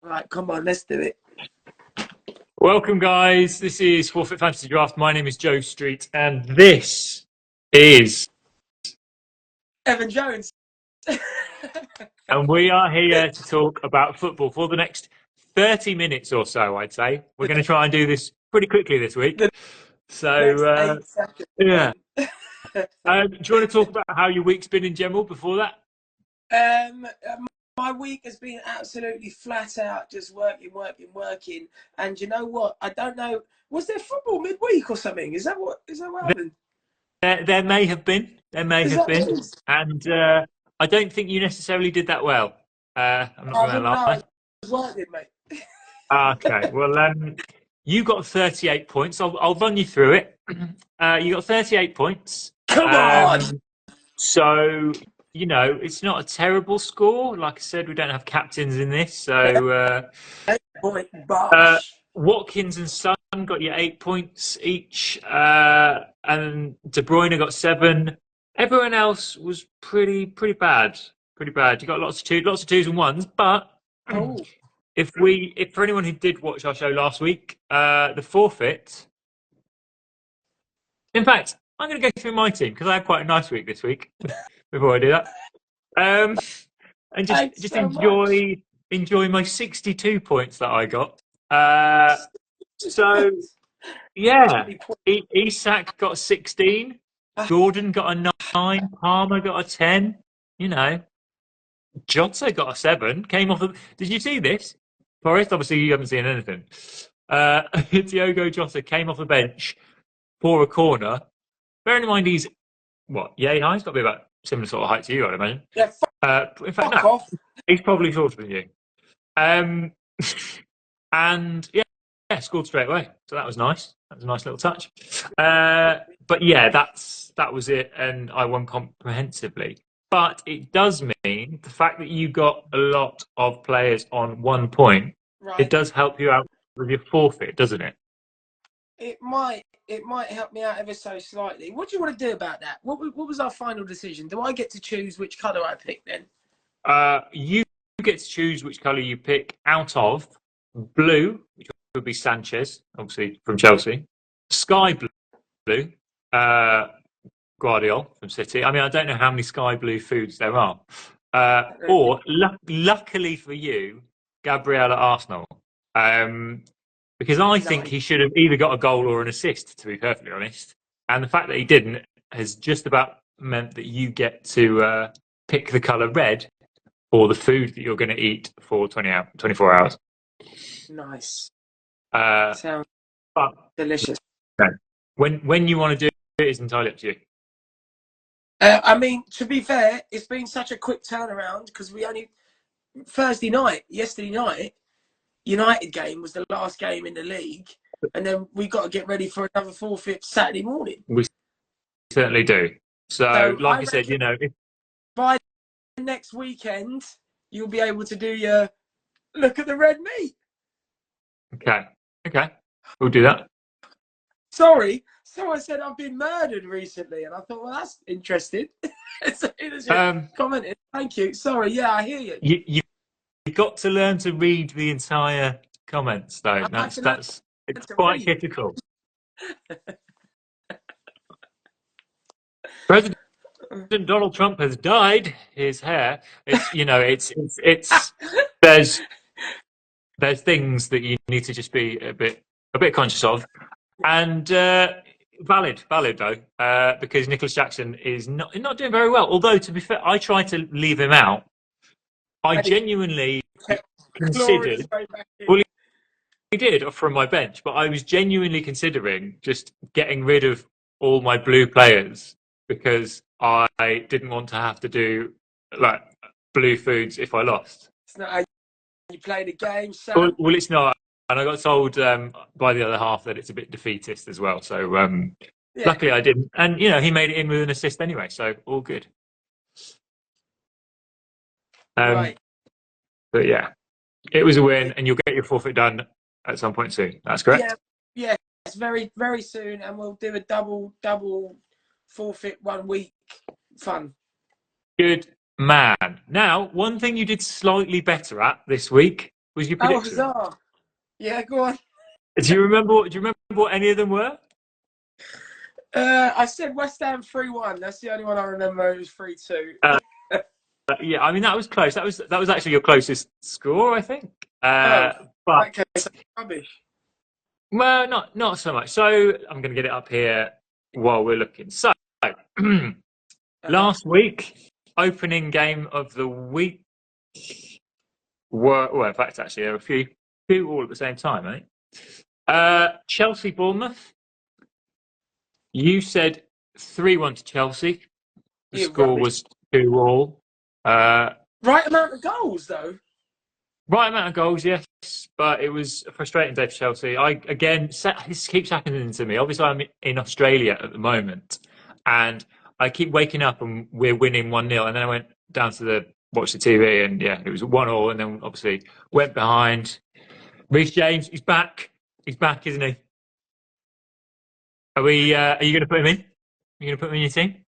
Right, come on, let's do it. Welcome, guys. This is Forfeit Fantasy Draft. My name is Joe Street, and this is, Evan Jones. and we are here to talk about football for the next 30 minutes or so, I'd say. We're going to try and do this pretty quickly this week. The next So, 8 seconds. yeah. Do you want to talk about how your week's been in general before that? Um, my week has been absolutely flat out, just working. And you know what? I don't know. Was there football midweek or something? Is that what happened? There may have been. There may Is have that been. news? And I don't think you necessarily did that well. I'm not I going wouldn't to know. I lie. was working, mate. Okay, well, you got 38 points. I'll run you through it. You got 38 points. Come on! So, it's not a terrible score. Like I said, we don't have captains in this. So, 8 point bosh. Watkins and Son got you 8 points each. And De Bruyne got 7. Everyone else was pretty bad. Pretty bad. You got lots of twos and ones, but. Oh. If for anyone who did watch our show last week, the forfeit. In fact, I'm going to go through my team because I had quite a nice week this week. Before I do that, and Thanks just so much. enjoy my 62 points that I got. So yeah, Isak got 16, Gordon got a 9, Palmer got a 10. Jota got a 7. Came off. Did you see this? Forrest, obviously you haven't seen anything. Diogo Jota came off the bench for a corner. Bearing in mind he's yay high. He's got to be about similar sort of height to you, I'd imagine. Yeah, In fact, fuck no, off. he's probably shorter than you. And yeah, scored straight away. So that was nice. That was a nice little touch. But yeah, that was it, and I won comprehensively. But it does mean the fact that you got a lot of players on 1 point, Right. it does help you out with your forfeit, doesn't it? It might help me out ever so slightly. What do you want to do about that? What was our final decision? Do I get to choose which colour I pick then? You get to choose which colour you pick out of blue, which would be Sanchez, obviously from Chelsea, sky blue, Guardiola from City. I mean, I don't know how many sky blue foods there are. Or, luckily for you, Gabriel at Arsenal. Because I think he should have either got a goal or an assist, to be perfectly honest. And the fact that he didn't has just about meant that you get to pick the colour red or the food that you're going to eat for 24 hours. Nice. Sounds delicious. When you want to do it is entirely up to you. I mean, to be fair, it's been such a quick turnaround because we only yesterday night, United game was the last game in the league, and then we got to get ready for another forfeit Saturday morning. We certainly do. So like I said, by next weekend, you'll be able to do your look at the red meat. Okay, we'll do that. Sorry, someone said I've been murdered recently, and I thought, well, that's interesting. Commented. Thank you. Sorry, yeah, I hear you. You've got to learn to read the entire comments, though. It's quite critical. President Donald Trump has dyed his hair. It's there's things that you need to just be a bit conscious of, and valid though, because Nicholas Jackson is not doing very well. Although, to be fair, I tried to leave him out. I genuinely considered. Well, he did from my bench, but I was genuinely considering just getting rid of all my blue players because I didn't want to have to do like blue foods if I lost. It's not how you play the game, Sam. Well, it's not. And I got told by the other half that it's a bit defeatist as well. So luckily I didn't. And, he made it in with an assist anyway. So all good. Right. But yeah, it was a win and you'll get your forfeit done at some point soon. That's correct? Yeah, it's very, very soon. And we'll do a double forfeit 1 week fun. Good man. Now, one thing you did slightly better at this week Was your Oh, prediction? huzzah! Yeah, go on. Do you remember? Do you remember what any of them were? I said West Ham 3-1. That's the only one I remember. It was 3-2. Yeah, I mean that was close. That was actually your closest score, I think. Oh, But in that case, that's rubbish. well, not so much. So I'm going to get it up here while we're looking. So Uh-huh. last week, opening game of the week were well. In fact, actually, there were a few all at the same time. I think. Chelsea Bournemouth. You said 3-1 to Chelsea. The You're score rubbish. was 2-2. Right amount of goals, though. Right amount of goals, yes, but it was a frustrating day for Chelsea. This keeps happening to me. Obviously, I'm in Australia at the moment, and I keep waking up and we're winning 1-0, and then I went down to watch the TV, and yeah, it was 1-1, and then obviously went behind. Reece James, he's back. He's back, isn't he? Are you going to put him in? Are you going to put him in your team?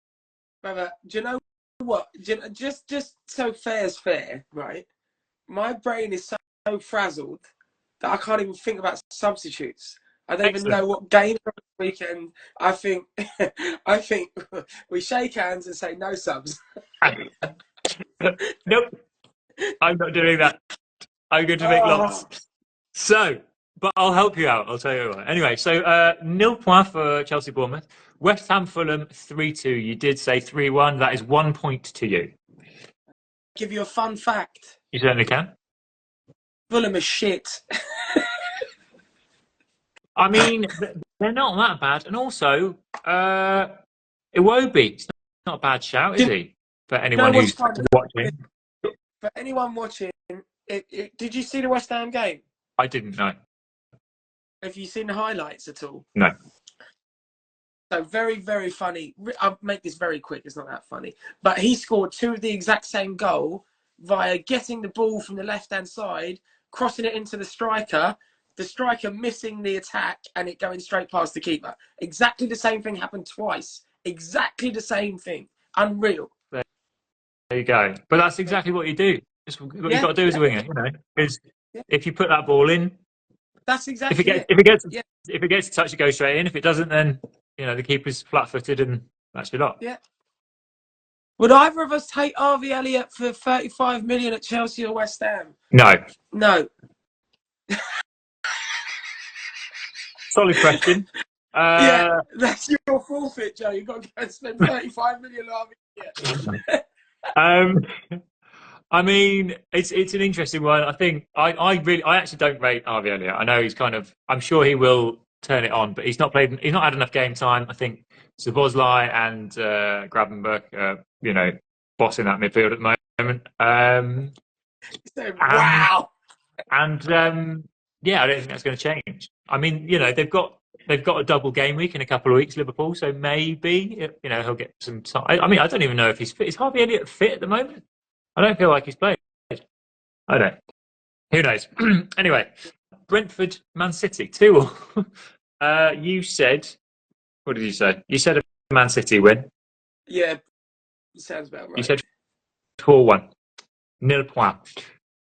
Brother, do you know what? Just so fair's fair, right? My brain is so frazzled that I can't even think about substitutes. I don't even Excellent. know what game this weekend. I think I think we shake hands and say no subs. Nope, I'm not doing that. I'm going to make lots. Oh, So, but I'll help you out. I'll tell you what. Anyway, so nil point for Chelsea Bournemouth. West Ham Fulham 3-2. You did say 3-1. That is 1 point to you. give you a fun fact. You certainly can. Fulham is shit. I mean, they're not that bad. And also, Iwobi, it's not a bad shout, is he? For You know anyone what's who's funny? watching. For anyone watching, did you see the West Ham game? I didn't know. Have you seen the highlights at all? No. So very, very funny. I'll make this very quick. It's not that funny. But he scored two of the exact same goal via getting the ball from the left-hand side, crossing it into the striker missing the attack, and it going straight past the keeper. Exactly the same thing happened twice. Exactly the same thing. Unreal. There you go. But that's exactly what you do. It's what you've got to do as a winger, because yeah. if you put that ball in, That's if it exactly gets it. if it gets Yeah. if it gets a touch, it goes straight in. If it doesn't, then the keeper's flat-footed, and that's your lot. Yeah. Would either of us take Harvey Elliott for 35 million at Chelsea or West Ham? No. No. Solid question. Yeah, that's your forfeit, Joe. You've got to go and spend 35 million on Harvey Elliott. I mean, it's an interesting one. I think I actually don't rate Harvey Elliott. I know I'm sure he will turn it on, but he's not had enough game time. I think Szoboszlai and Gravenberch are, bossing that midfield at the moment. Wow. And yeah, I don't think that's going to change. I mean, they've got a double game week in a couple of weeks, Liverpool, so maybe he'll get some time. I mean, I don't even know if he's fit. Is Harvey Elliott fit at the moment? I don't feel like he's played. I don't. Who knows? Anyway, Brentford, Man City, 2-2. You said, what did you say? You said a Man City win. Yeah, sounds about right. You said 4-1. Nil point.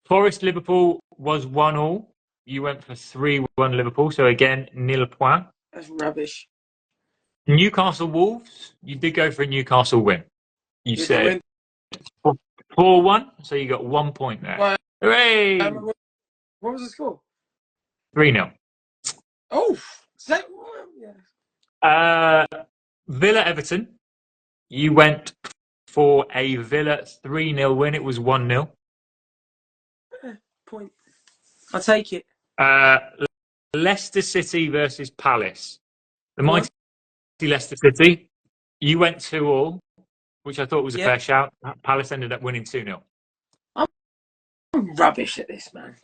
Forest Liverpool was 1-1. You went for 3-1 Liverpool, so again, nil point. That's rubbish. Newcastle Wolves, you did go for a Newcastle win. You Did said 4-1, so you got 1 point there. Well, Hooray! what was the score? 3-0. Oh, yeah. Villa Everton, you went for a Villa 3-0 win. It was 1-0. Point. I'll take it. Leicester City versus Palace. The mighty Leicester City. You went 2-2, which I thought was a fair shout. Palace ended up winning 2-0. I'm rubbish at this, man.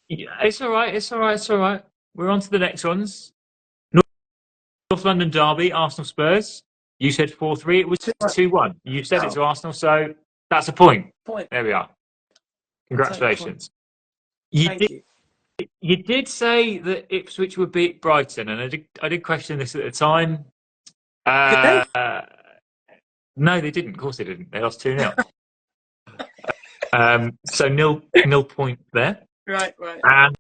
Yeah, it's all right. It's all right. It's all right. We're on to the next ones. North London Derby, Arsenal Spurs. You said 4-3. It was 2-1. You said it to Arsenal, so that's a point. There we are. Congratulations. Thank you. You did say that Ipswich would beat Brighton, and I did question this at the time. Did they? No, they didn't. Of course they didn't. They lost 2-0. So nil point there. Right. And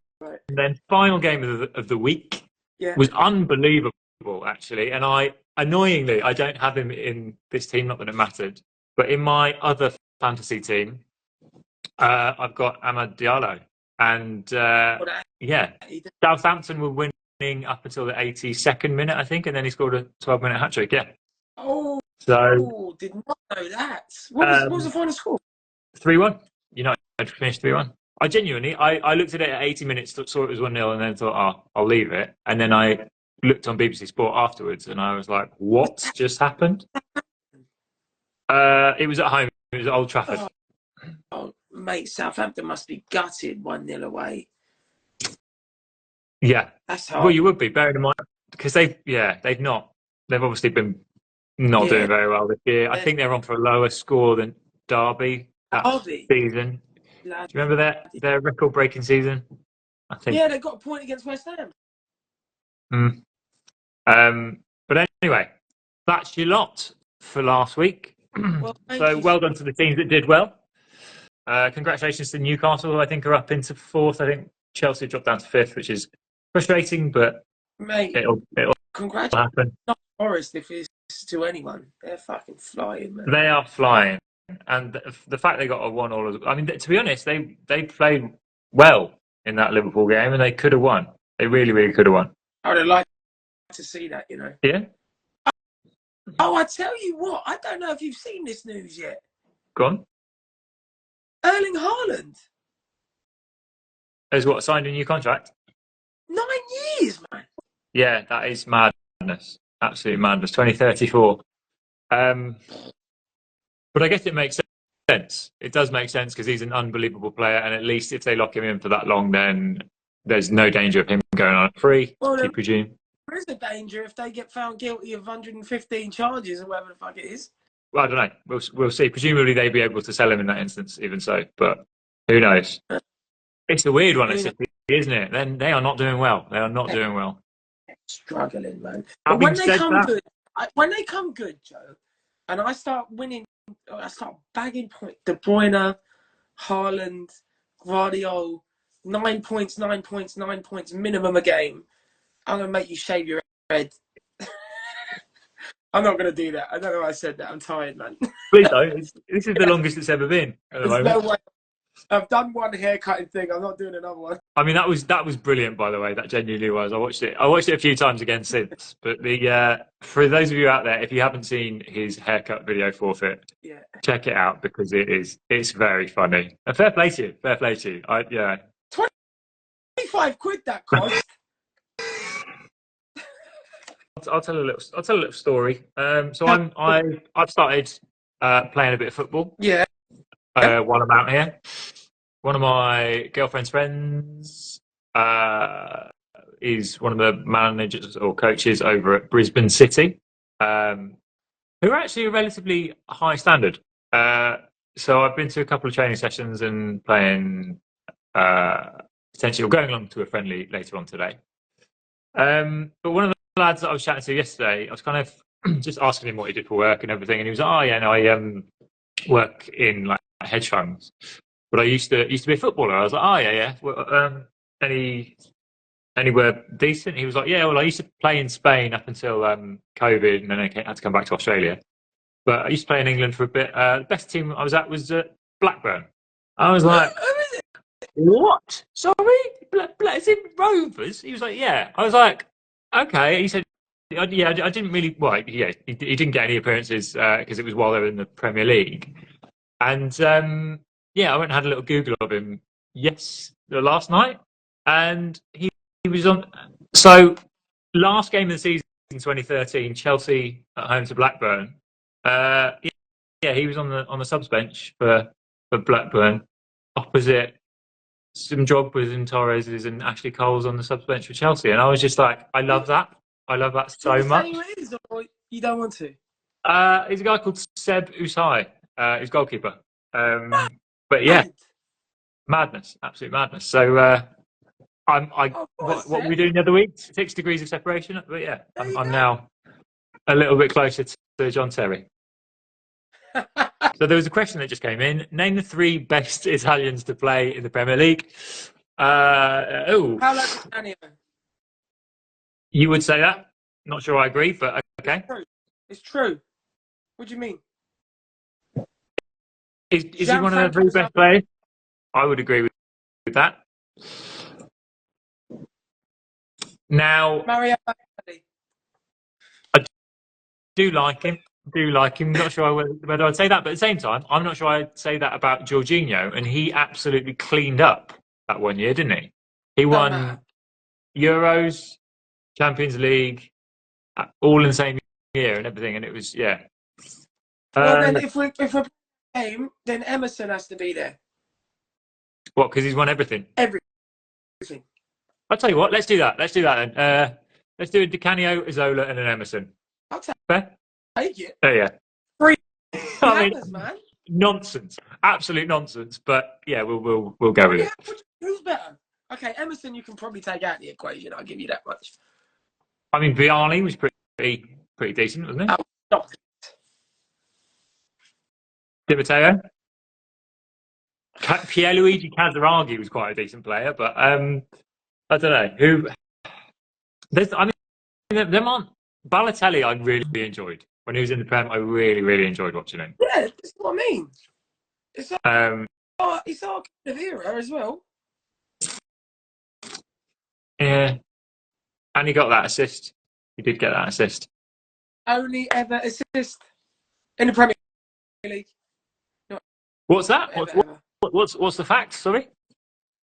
then final game of the week Yeah. was unbelievable, actually. And annoyingly, I don't have him in this team, not that it mattered, but in my other fantasy team, I've got Amad Diallo. And yeah, Southampton were winning up until the 82nd minute, I think, and then he scored a 12-minute hat trick. Yeah. Oh, did not know that. What was the final score? 3-1. United finished 3-1. I genuinely, I looked at it at 80 minutes, saw it was 1-0, and then thought, oh, I'll leave it. And then I looked on BBC Sport afterwards, and I was like, what just happened? It was at home. It was at Old Trafford. Oh, mate, Southampton must be gutted 1-0 away. Yeah. That's hard. Well, you would be, bearing in mind, because they've obviously been not doing very well this year. I think they're on for a lower score than Derby that season. Do you remember their record-breaking season? I think. Yeah, they got a point against West Ham. But anyway, that's your lot for last week. Well done to the teams that did well. Congratulations to Newcastle, who I think are up into fourth. I think Chelsea dropped down to fifth, which is frustrating, but mate, it'll happen. Not Forest if it's to anyone. They're fucking flying, man. They are flying. And the fact they got a 1-1, I mean, to be honest, they played well in that Liverpool game, and they could have won. They really, really could have won. I would have liked to see that, you know. Yeah. Oh, I tell you what, I don't know if you've seen this news yet. Go on. Erling Haaland has signed a new contract? 9 years, man. Yeah, that is madness. Absolute madness. 2034. But I guess it makes sense. It does make sense because he's an unbelievable player, and at least if they lock him in for that long, then there's no danger of him going on free, I presume. There is a danger if they get found guilty of 115 charges or whatever the fuck it is. Well, I don't know. We'll see. Presumably they'd be able to sell him in that instance, even so. But who knows? It's a weird one, isn't it? Then they are not doing well. They are not doing well. Struggling, man. But when they come good, Joe, and I start winning, I start bagging points. De Bruyne, Haaland, Guardiola, 9 points minimum a game. I'm gonna make you shave your head. I'm not gonna do that. I don't know why I said that. I'm tired, man. Please don't. This is the longest it's ever been at the moment. No way. I've done one haircutting thing. I'm not doing another one. I mean, that was brilliant, by the way. That genuinely was. I watched it a few times again since. But for those of you out there, if you haven't seen his haircut video Forfeit, check it out because it's very funny. And fair play to you. Fair play to you. 25 quid that cost. I'll tell a little story. So I've started playing a bit of football. Yeah. While I'm out here, one of my girlfriend's friends is one of the managers or coaches over at Brisbane City, who are actually a relatively high standard. So I've been to a couple of training sessions and playing potentially or going along to a friendly later on today. But one of the lads that I was chatting to yesterday, I was kind of just asking him what he did for work and everything, and he was like, "Oh yeah, no, I work in like hedge funds, but I used to be a footballer." I was like, "Oh yeah. Well, anywhere decent?" He was like, "Yeah, well, I used to play in Spain up until COVID, and then I had to come back to Australia. But I used to play in England for a bit. The best team I was at was Blackburn." I was like, "What? Sorry, it's in Rovers?" He was like, "Yeah." I was like, "Okay." He said, "Yeah, I didn't really." Well, yeah, he didn't get any appearances because it was while they were in the Premier League. And I went and had a little Google of him last night, and he was on. So last game of the season, 2013, Chelsea at home to Blackburn. He was on the subs bench for Blackburn, opposite some Drogba's and Torres's and Ashley Cole's on the subs bench for Chelsea, and I was just like, I love that. I love that so much. Or you don't want to? He's a guy called Seb Usai. He's goalkeeper. But yeah, madness, absolute madness. So what were we doing the other week? 6 degrees of separation. But yeah, I'm now a little bit closer to John Terry. So there was a question that just came in. Name the 3 best Italians to play in the Premier League. Paolo Di Canio. You would say that? Not sure I agree, but okay. It's true. What do you mean? Is he one of the three best players? I would agree with that. Now, Mario Balotelli. I do like him. Not sure whether I'd say that, but at the same time, I'm not sure I'd say that about Jorginho. And he absolutely cleaned up that one year, didn't he? He won Euros, Champions League, all in the same year and everything. And it was, yeah. Well, then if we're playing a game, then Emerson has to be there. What? Because he's won everything. Everything. I'll tell you what. Let's do that. Let's do that then. Let's do a Di Canio, a Zola, and an Emerson. I'll take it. Oh yeah. Three I hammers, man. Nonsense. Absolute nonsense. But yeah, we'll go with it. Who's better? Okay, Emerson, you can probably take out the equation. I'll give you that much. I mean, Vialli was pretty decent, wasn't he? Oh, stop. Di Matteo. Pierluigi Casaraghi was quite a decent player, but I don't know who. There aren't. Balotelli, I really enjoyed when he was in the Prem. I really enjoyed watching him. Yeah, that's what I mean. It's our kind of era as well. Yeah, and he got that assist. He did get that assist. Only ever assist in the Premier League. What's that? Ever. What's the fact? Sorry.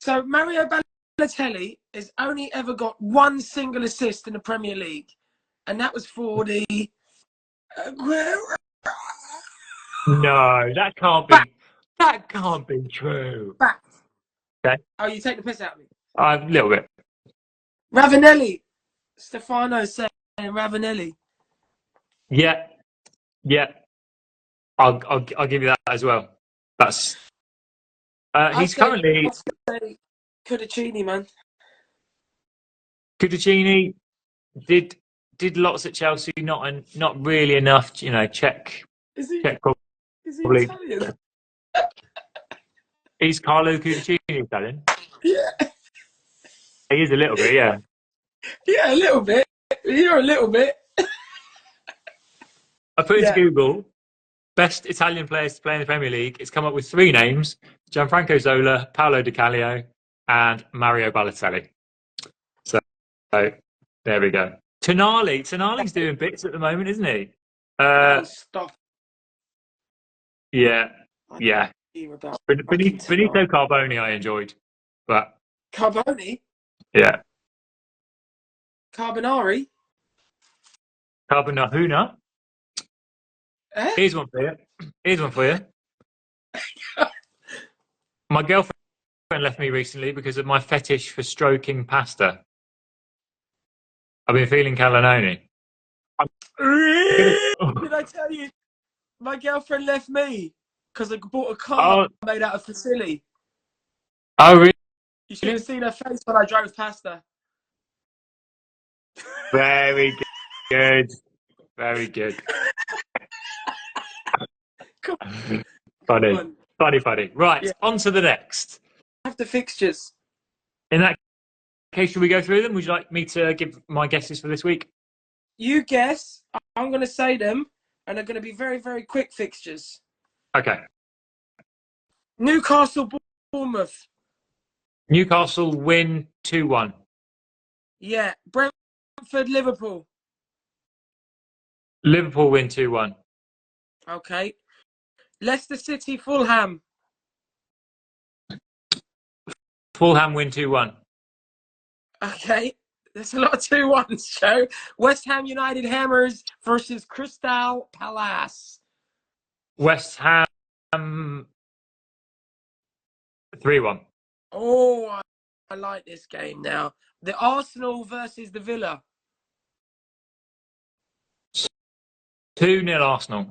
So Mario Balotelli has only ever got one single assist in the Premier League, and that was for the. No, that can't be. That can't be true. Fact. Okay. Oh, you take the piss out of me. A little bit. Ravanelli. Stefano saying Ravanelli. Yeah. I'll give you that as well. That's. He's currently. Cudicini, man. Cudicini did lots at Chelsea, not really enough. Czech. Is he Probably. Italian? Is Carlo Cudicini Italian? Yeah. He is a little bit, yeah. Yeah, a little bit. You're a little bit. I put into Google best Italian players to play in the Premier League. It's come up with three names: Gianfranco Zola, Paolo Di Canio, and Mario Balotelli. So there we go. Tonali's doing bits at the moment, isn't he? Stop. Yeah. Benito Carboni I enjoyed, but Carboni? Yeah. Carbonari? Carbonahuna. Here's one for you. My girlfriend left me recently because of my fetish for stroking pasta. I've been feeling cannelloni. Did I tell you? My girlfriend left me because I bought a car made out of fusilli. Oh, really? You should have seen her face when I drove past her. Very good. Very good. Funny. Right, on to the next. I have the fixtures. In that case, should we go through them? Would you like me to give my guesses for this week? You guess. I'm going to say them, and they're going to be very, very quick fixtures. Okay. Newcastle, Bournemouth. Newcastle win 2-1. Yeah. Brentford, Liverpool. Liverpool win 2-1. Okay. Leicester City, Fulham. Fulham win 2-1. Okay. There's a lot of 2-1s, Joe. West Ham United Hammers versus Crystal Palace. West Ham 3-1. Oh, I like this game now. The Arsenal versus the Villa. 2-0 Arsenal.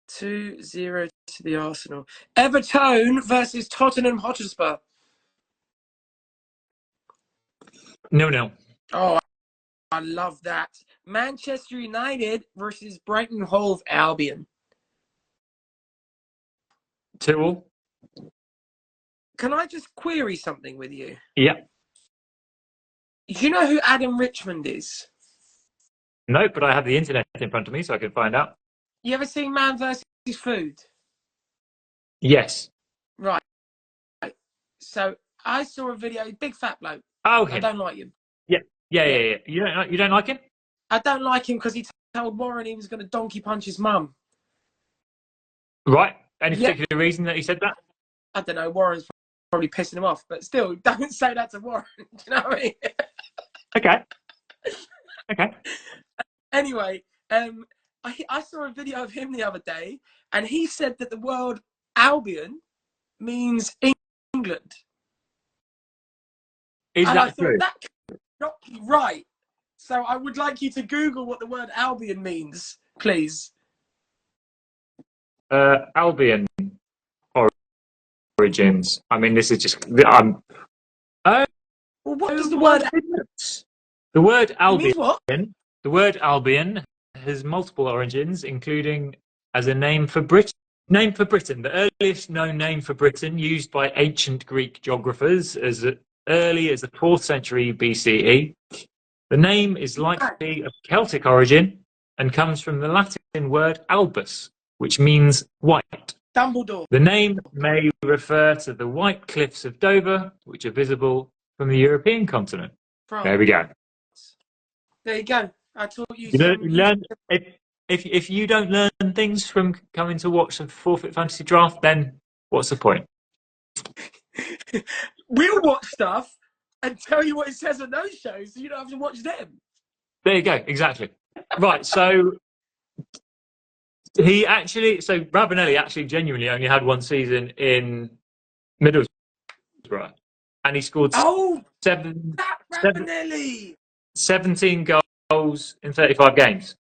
2-0 to the Arsenal. Everton versus Tottenham Hotspur. 0-0. Oh, I love that. Manchester United versus Brighton Hove Albion. 2-2. can I just query something with you? Yeah. Do you know who Adam Richmond is? No, but I have the internet in front of me, so I can find out. You ever seen Man vs. Food? Yes. Right. So I saw a video, big fat bloke. Oh, I him. don't like him. Yeah. Yeah, Yeah. yeah, yeah. You don't like him? I don't like him because he told Warren he was going to donkey punch his mum. Right. Any Yeah. particular reason that he said that? I don't know. Warren's probably pissing him off, but still, don't say that to Warren. Do you know what I mean? Okay. Okay. Anyway, I saw a video of him the other day, and he said that the word Albion means England. Is And I that thought true? that cannot be right. So I would like you to Google what the word Albion means, please. Albion origins. I mean, this is just. I'm. Oh, Well, what does the my word goodness. The word Albion. means? What? The word Albion has multiple origins, including as a name for Britain. Name for Britain, the earliest known name for Britain, used by ancient Greek geographers as early as the 4th century BCE. The name is likely of Celtic origin and comes from the Latin word albus, which means white. Dumbledore. The name may refer to the white cliffs of Dover, which are visible from the European continent. France. There we go. There you go. I taught you You some. learn if you don't learn things from coming to watch the Forfeit Fantasy Draft, then what's the point? We'll watch stuff and tell you what it says on those shows, so you don't have to watch them. There you go. Exactly. Right. So Ravanelli actually genuinely only had one season in Middlesbrough, and he scored seven, That Ravanelli. 17 goals in 35 games.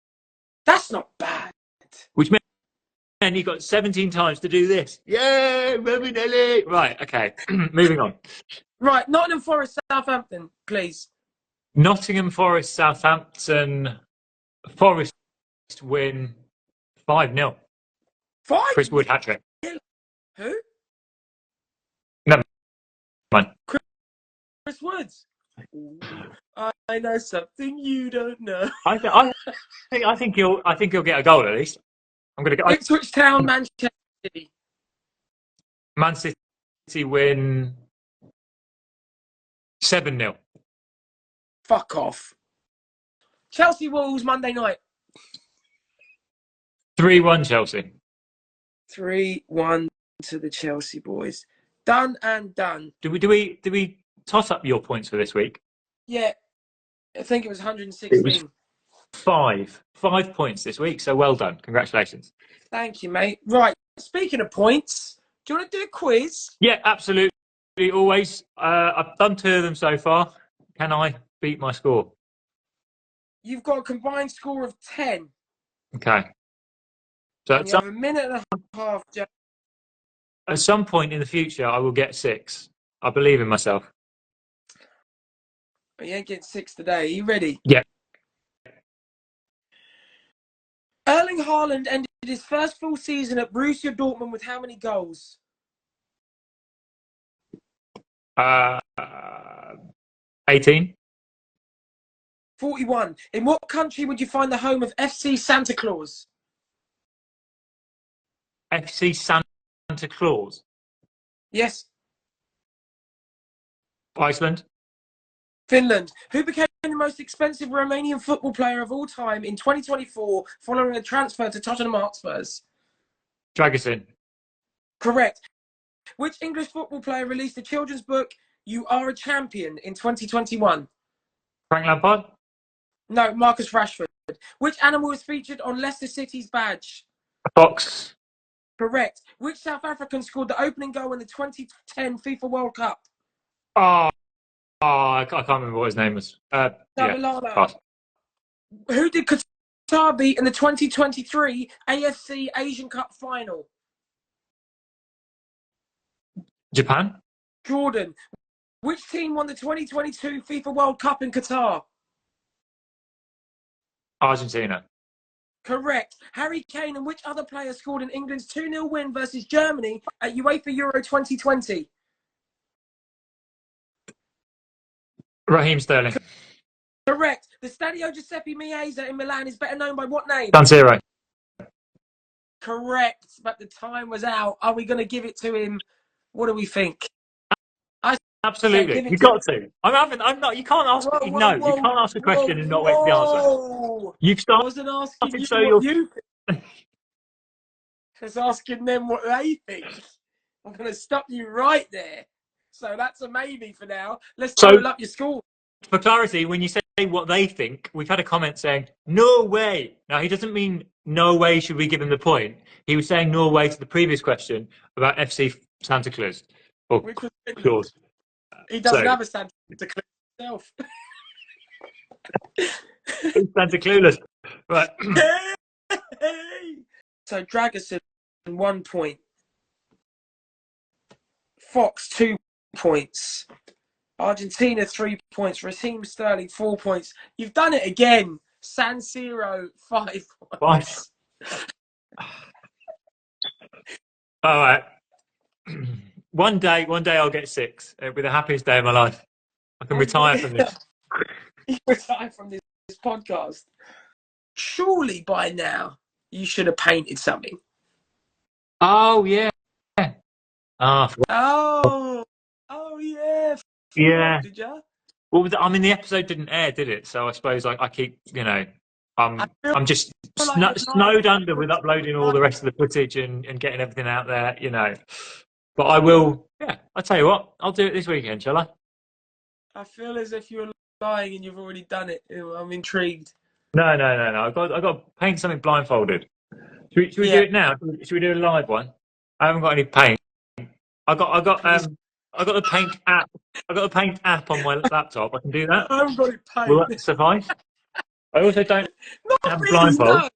That's not bad. Which meant he got 17 times to do this. Yay, Ravanelli! Right, okay. Moving on. Right, Nottingham Forest, Southampton, please. Nottingham Forest, Southampton. Forest win 5-0. 5? Chris Wood hat-trick. Who? Never mind. Chris Woods. Ooh, I know something you don't know. I think he'll get a goal at least. I'm going to go. Ipswich Town, Manchester City. Man City win 7-0. Fuck off. Chelsea Wolves, Monday night. 3-1 Chelsea. 3-1 to the Chelsea boys. Done and done. Do we toss up your points for this week? Yeah, I think it was 116. It was 5 points this week, so well done. Congratulations. Thank you, mate. Right, speaking of points, do you want to do a quiz? Yeah, absolutely. Always. I've done 2 of them so far. Can I beat my score? You've got a combined score of 10. Okay. So And you have a minute and a half, Joe. At some point in the future, I will get 6. I believe in myself. You ain't getting 6 today. Are you ready? Yeah. Erling Haaland ended his first full season at Borussia Dortmund with how many goals? 18. 41. In what country would you find the home of FC Santa Claus? FC Santa Claus. Yes. Iceland. Finland. Who became the most expensive Romanian football player of all time in 2024 following a transfer to Tottenham Hotspurs? Dragusin. Correct. Which English football player released the children's book You Are a Champion in 2021? Frank Lampard. No, Marcus Rashford. Which animal is featured on Leicester City's badge? A fox. Correct. Which South African scored the opening goal in the 2010 FIFA World Cup? I can't remember what his name was. Yeah, who did Qatar beat in the 2023 AFC Asian Cup final? Japan. Jordan. Which team won the 2022 FIFA World Cup in Qatar? Argentina. Correct. Harry Kane and which other player scored in England's 2-0 win versus Germany at UEFA Euro 2020? Raheem Sterling. Correct. The Stadio Giuseppe Meazza in Milan is better known by what name? San Siro. Correct, but the time was out. Are we going to give it to him? What do we think? Absolutely, you got to. I'm not. You can't ask. Whoa, whoa, No, you whoa, can't ask a whoa, question and not wait for the answer. whoa! You've I started, wasn't asking you so what you're. you think. I was asking them what they think. I'm going to stop you right there. So that's a maybe for now. Let's total up your score. For clarity, when you say what they think, we've had a comment saying, no way. Now, he doesn't mean no way should we give him the point. He was saying no way to the previous question about FC Santa Claus. Or Claus. He doesn't have a Santa Claus himself. Santa Clueless. Right. So Dragerson, 1 point. Fox, 2 points. Argentina, 3 points. Raheem Sterling, 4 points. You've done it again. San Siro, 5 points. All right. One day I'll get 6. It'll be the happiest day of my life. I can retire from this. You retire from this podcast. Surely by now you should have painted something. Oh yeah. Oh yeah. Yeah. Did you? Well, I mean, the episode didn't air, did it? So I suppose I keep, I'm just snowed under with uploading all the rest of the footage and getting everything out there, But I will. Yeah, I'll tell you what. I'll do it this weekend, shall I? I feel as if you're lying and you've already done it. I'm intrigued. No. I've got to paint something blindfolded. Should we do it now? Should we do a live one? I haven't got any paint. I got the paint app. I got the paint app on my laptop. I can do that. I haven't got it paint. Will that suffice? I also don't have really, blindfold. no.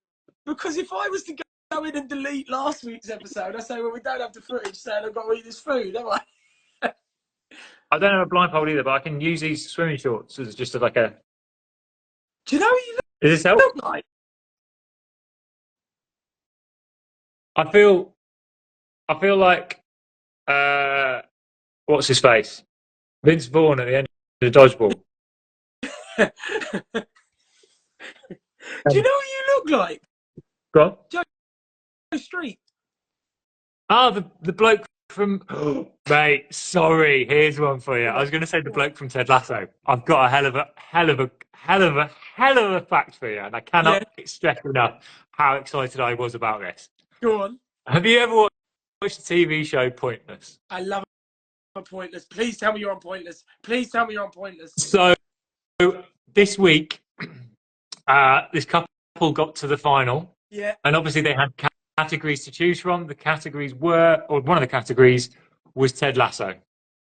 Because if I was to go in and delete last week's episode, I say, well, we don't have the footage saying I've got to eat this food, have I? I don't have a blindfold either, but I can use these swimming shorts as just like a. Do you know what you Does this help? look like? I feel like what's his face? Vince Vaughn at the end of the dodgeball. Do you know what you look like? Go on. Joe Street. Oh, the bloke from. Mate, sorry. Here's one for you. I was going to say the bloke from Ted Lasso. I've got a hell of a fact for you, and I cannot stress enough how excited I was about this. Go on. Have you ever watched the TV show Pointless? I love Pointless. Please tell me you're on Pointless. Please tell me you're on Pointless. So this week, this couple got to the final. Yeah. And obviously they had categories to choose from. The categories were, or one of the categories was Ted Lasso.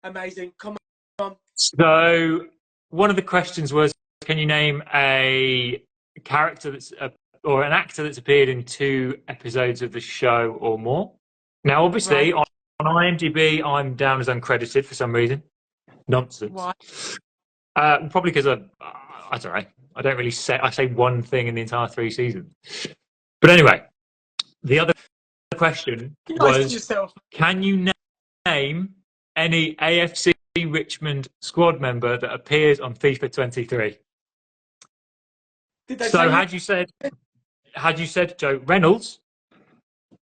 Amazing. Come on. So one of the questions was, can you name a character or an actor that's appeared in 2 episodes of the show or more? Now, obviously, on IMDb, I'm down as uncredited for some reason. Nonsense. Why? Probably because I don't know. I don't really say. I say one thing in the entire 3 seasons. But anyway, the other question was: can you name any AFC Richmond squad member that appears on FIFA 23? So, had you said Joe Reynolds,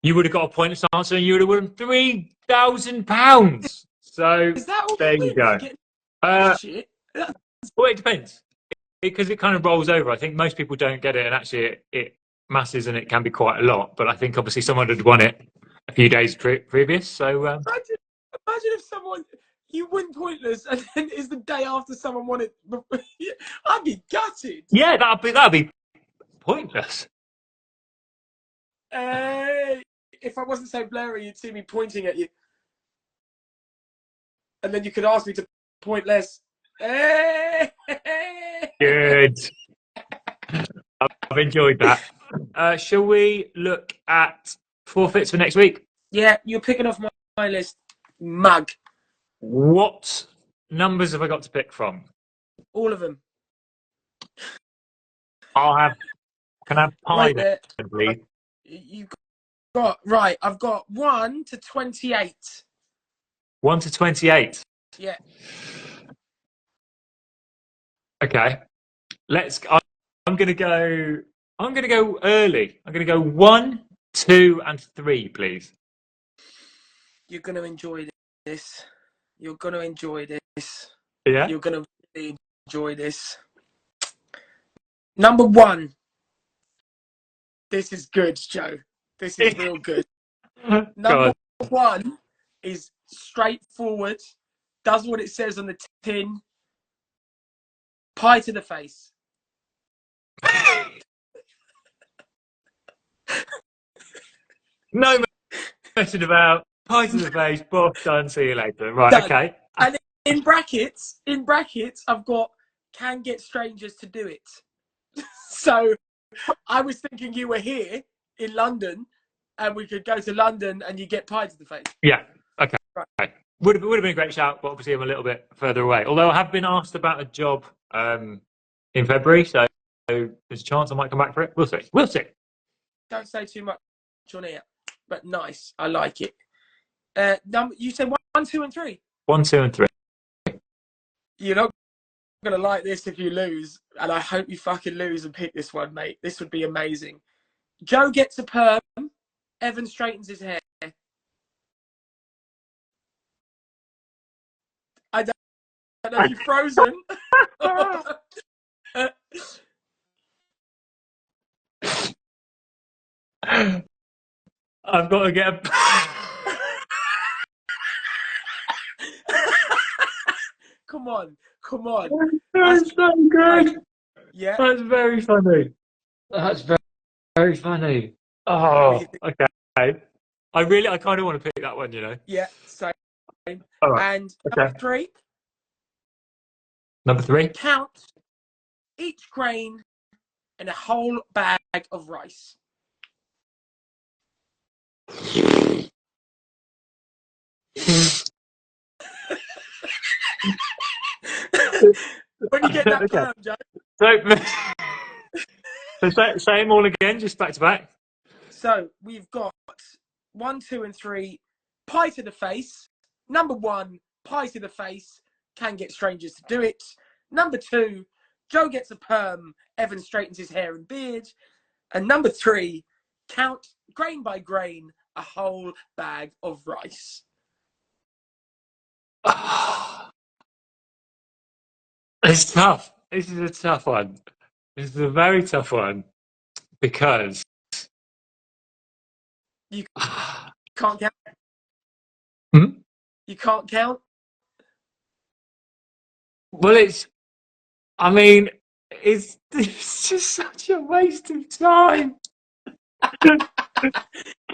you would have got a pointless answer, and you would have won £3,000. So there you go. Well, it depends because it kind of rolls over. I think most people don't get it, and actually it masses, and it can be quite a lot. But I think obviously someone had won it a few days previous. So imagine if you win Pointless, and then it's the day after someone won it. I'd be gutted. Yeah, that'd be pointless. If I wasn't so blurry, you'd see me pointing at you, and then you could ask me to point less. Good. I've enjoyed that. Shall we look at forfeits for next week? Yeah, you're picking off my list, mug. What numbers have I got to pick from? All of them. Can I have pie then, please? You've got right. I've got 1 to 28. 1 to 28. Yeah. Okay. I'm going to go. I'm going to go early. I'm going to go 1, 2, and 3, please. You're going to enjoy this. You're going to enjoy this. Yeah. You're going to really enjoy this. Number 1. This is good, Joe. This is real good. Number 1 is straightforward. Does what it says on the tin. Pie to the face. No messing about. Pie to the face. Boss done. See you later. Right. Done. Okay. And in brackets, I've got can get strangers to do it. So I was thinking you were here in London, and we could go to London and you get pie to the face. Yeah. Okay. Right. Would have been a great shout, but obviously I'm a little bit further away. Although I have been asked about a job in February, so there's a chance I might come back for it. We'll see. We'll see. Don't say too much on here, but nice. I like it. You said 1, 2, and 3. 1, 2, and 3. You're not gonna like this if you lose, and I hope you fucking lose and pick this one, mate. This would be amazing. Joe gets a perm. Evan straightens his hair. I don't know if you're frozen. I've got to get a. Come on. That's so good. Yeah. That's very funny. That's very, very funny. Oh, okay. I kind of want to pick that one, you know. Yeah, same. All right. And number 3. Number 3. Count each grain in a whole bag of rice. When you get that perm, Joe. So say them all again, just back to back. So we've got 1, 2, and 3. Pie to the face. Number 1, pie to the face. Can get strangers to do it. Number 2, Joe gets a perm. Evan straightens his hair and beard. And number 3, count grain by grain a whole bag of rice. It's tough. This is a tough one. This is a very tough one because you can't count. Hmm? You can't count. Well, it's just such a waste of time.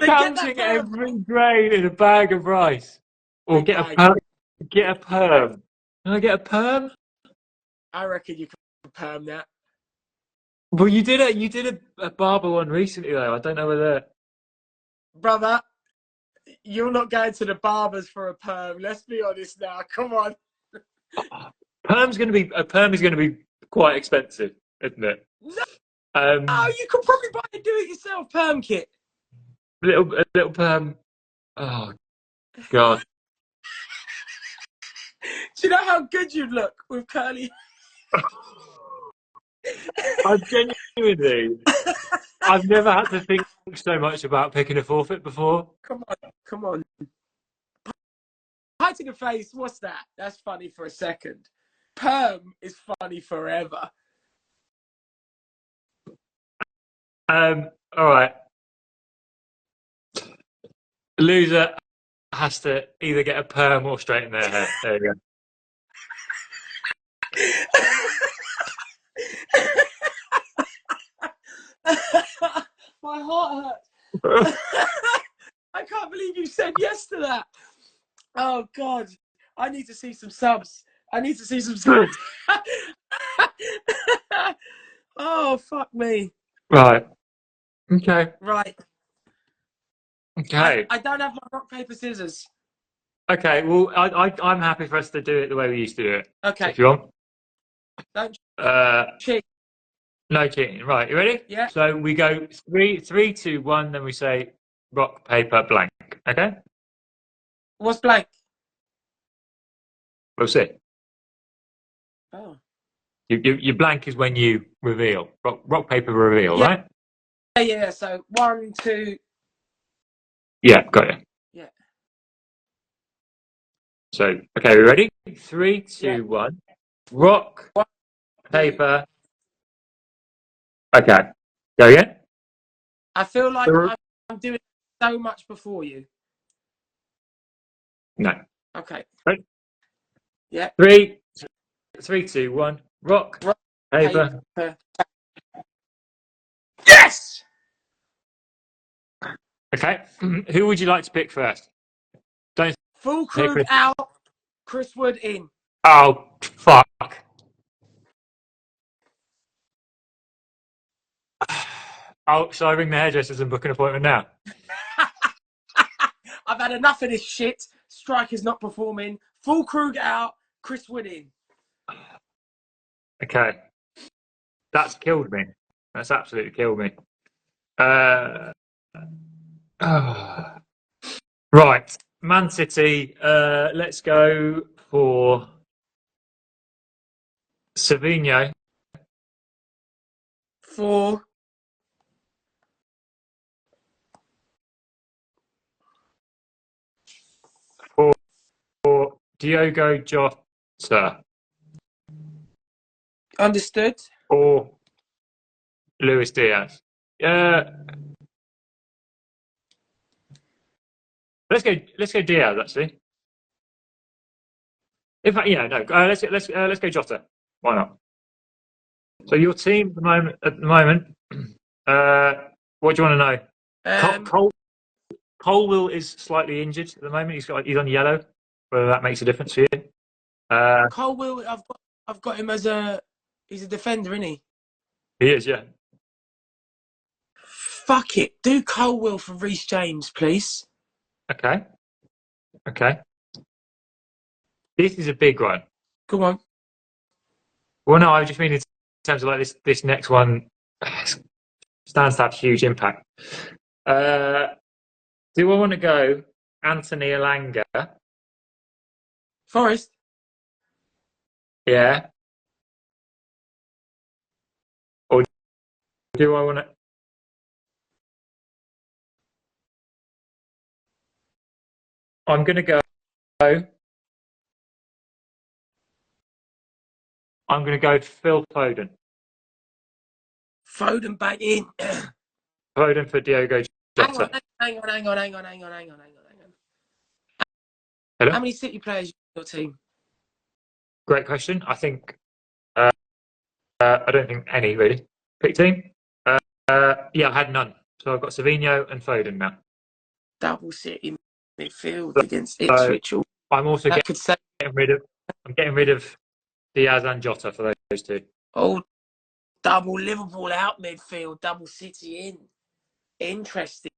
Counting every grain in a bag of rice. Or get a perm. Can I get a perm? I reckon you can perm that. Well, you did a barber one recently though. I don't know whether. Brother, you're not going to the barbers for a perm. Let's be honest now. Come on. A perm is going to be quite expensive, isn't it? No, you could probably buy a do-it-yourself perm kit. A little perm. Oh God. Do you know how good you'd look with curly? I've never had to think so much about picking a forfeit before. Come on. Pie to the face, what's that? That's funny for a second. Perm is funny forever. All right. Loser has to either get a perm or straighten their hair. There you go. My heart hurts. I can't believe you said yes to that. Oh God, I need to see some subs. Oh fuck me. Right. Okay. Right. Okay. I don't have my rock paper scissors. Okay. Well, I'm happy for us to do it the way we used to do it. Okay. So if you want. Don't cheat. No cheating. Right. You ready? Yeah. So we go 3, 2, 1. Then we say rock, paper, blank. Okay. What's blank? We'll see. Oh. Your blank is when you reveal. Rock paper reveal, Yeah, right? yeah. So 1, 2. Yeah, got you. Yeah. So, okay, we ready? 3, Yeah. 2, 1. Rock, 1, 2. paper. Okay, go again. I feel like I'm doing so much before you. No. Okay. Right. Yeah. 3, 3, 2, 1. Rock, Rock, paper. paper. Yes! Okay, who would you like to pick first? Don't Full say Krug Chris. out, Chris Wood in. Oh, fuck. Oh, shall I ring the hairdressers and book an appointment now? I've had enough of this shit. Striker's not performing. Full Krug out, Chris Wood in. Okay, that's killed me. That's absolutely killed me. Uh, oh. Right, Man City. Let's go for Savinho. For For Diogo Jota understood. or Luis Diaz. Uh, let's go Diaz actually. In fact, yeah, no. Let's go Jota. Why not? So your team at the moment. Uh, what do you want to know? Um, Colwill is slightly injured at the moment. He's on yellow. Whether that makes a difference for you? Cole Will, I've got him as he's a defender, isn't he? He is, yeah. Fuck it. Do Cole Will for Reece James, please. Okay, okay. This is a big one. Come on. Well, no, I just mean in terms of like this next one stands to have huge impact. Do I want to go Anthony Elanga? Forest. Yeah. Or do I want to? I'm going to go. I'm going to go Phil Foden. Foden back in. Foden for Diogo hang on, Jota. hang on, hang on, hang on, hang on, hang on, hang on, hang on. Hello. How many City players in your team? Great question. I think I don't think any really. Pick team. Yeah, I had none. So I've got Savinho and Foden now. Double City midfield against So Ipswich. I'm also That could say, getting rid of. I'm getting rid of Diaz and Jota for those two. oh, double Liverpool out midfield, double City in. Interesting.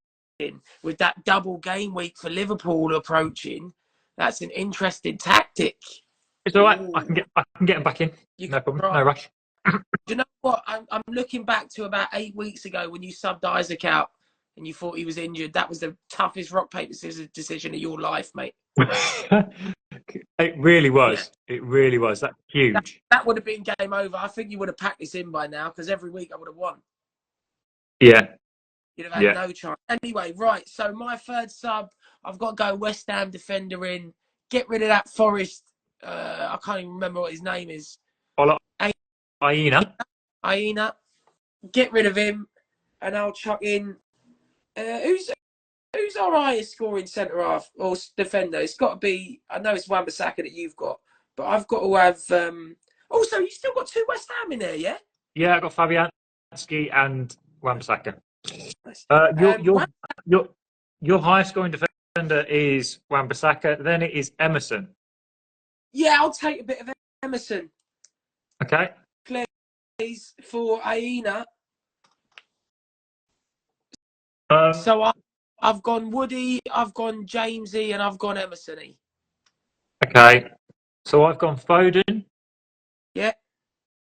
With that double game week for Liverpool approaching, that's an interesting tactic. It's all right. Ooh, I can get him back in. you No can problem. try. No rush. Do you know what? I'm looking back to about 8 weeks ago when you subbed Isaac out and you thought he was injured. That was the toughest rock paper scissors decision of your life, mate. It really Yeah, was. It really was. That's huge. that would have been game over. I think you would have packed this in by now because every week I would have won. Yeah. You'd have had Yeah. no chance. Anyway, right. So my third sub, I've got to go West Ham defender in. Get rid of that Forest. I can't even remember what his name is. Aina. Aina. Get rid of him, and I'll chuck in. Who's our highest scoring centre half or defender? It's got to be. I know it's Wan-Bissaka that you've got, but I've got to have. Also, you still got two West Ham in there, yeah? Yeah, I got Fabianski and Wan-Bissaka. Um, Wan- Your highest scoring defender is Wan-Bissaka. Then it is Emerson. yeah, I'll take a bit of Emerson, Okay. please, for Aina. Um, So I've gone Woody, I've gone Jamesy, and I've gone Emersony. okay. So I've gone Foden. Yeah,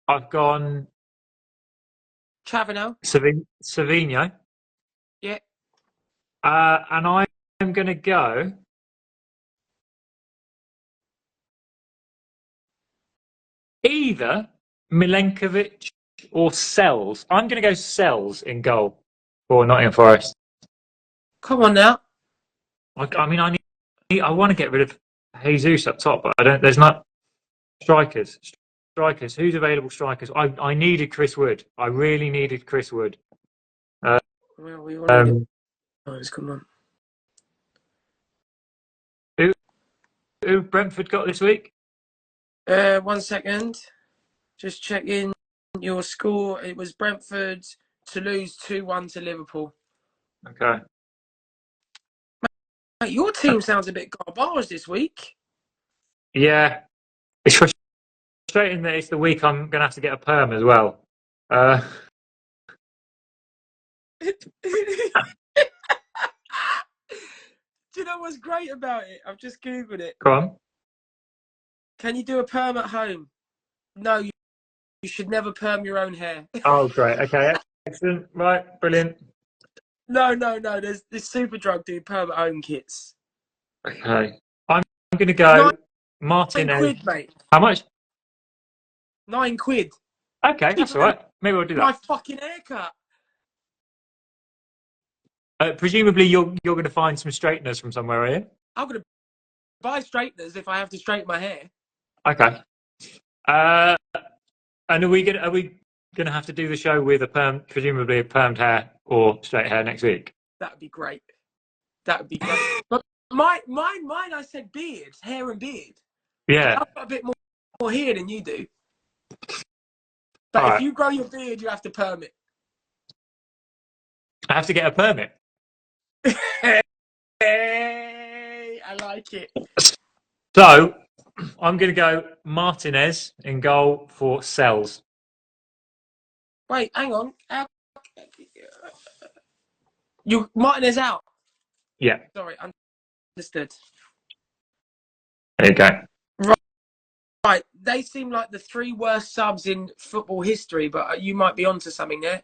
I've gone Chavanel. Savinho. Yeah, And I'm going to go either Milenkovic or Sells? I'm going to go Sells in goal for Nottingham Forest. Come on now. I mean, I want to get rid of Jesus up top, but I don't. There's not strikers. Strikers. Who's available? Strikers. I needed Chris Wood. I really needed Chris Wood. Well, we all need it. Come on. Who Brentford got this week? 1 second. Just checking your score. It was Brentford to lose 2-1 to Liverpool. Okay. Mate, your team sounds a bit garbage this week. Yeah, it's frustrating that it's the week I'm going to have to get a perm as well. Do you know what's great about it? I've just Googled it. Come on. Can you do a perm at home? No, you should never perm your own hair. Oh, great. Okay, excellent. Right, brilliant. No. There's this Superdrug do perm at home kits. Okay, I'm going to go Martin. 9 quid, mate. How much? 9 quid. Okay, that's all right. Maybe we'll do that. My fucking haircut. Presumably, you're going to find some straighteners from somewhere, are you? I'm gonna buy straighteners if I have to straighten my hair. Okay. And are we gonna have to do the show with presumably a permed hair or straight hair next week? That would be great. But mine, I said beard, hair and beard. Yeah. I've got a bit more hair than you do. But if you grow your beard, you have to perm it. I have to get a permit. Hey, I like it. So I'm going to go Martinez in goal for Sells. Wait, hang on. Martinez out. Yeah. Sorry, understood. There you go. Right, they seem like the 3 worst subs in football history, but you might be onto something there.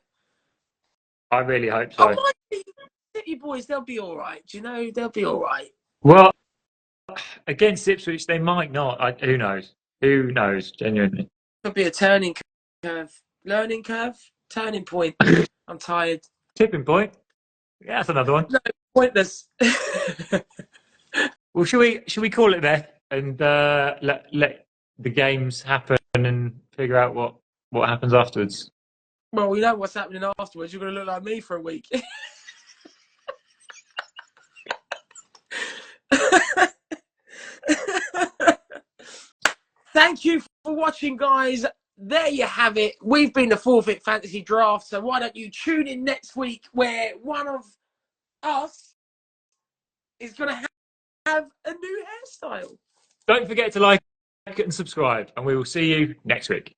I really hope so. Oh, my City boys, they'll be all right. Do you know, they'll be all right. Well, against Ipswich, they might not. Who knows? Who knows? Genuinely. Could be a turning curve, learning curve, turning point. I'm tired. Tipping point. Yeah, that's another one. No, pointless. Well, should we call it there and let the games happen and figure out what happens afterwards? Well, we know what's happening afterwards. You're going to look like me for a week. Thank you for watching, guys. There you have it. We've been the Forfeit Fantasy Draft, so why don't you tune in next week where one of us is going to have a new hairstyle. Don't forget to like and subscribe, and we will see you next week.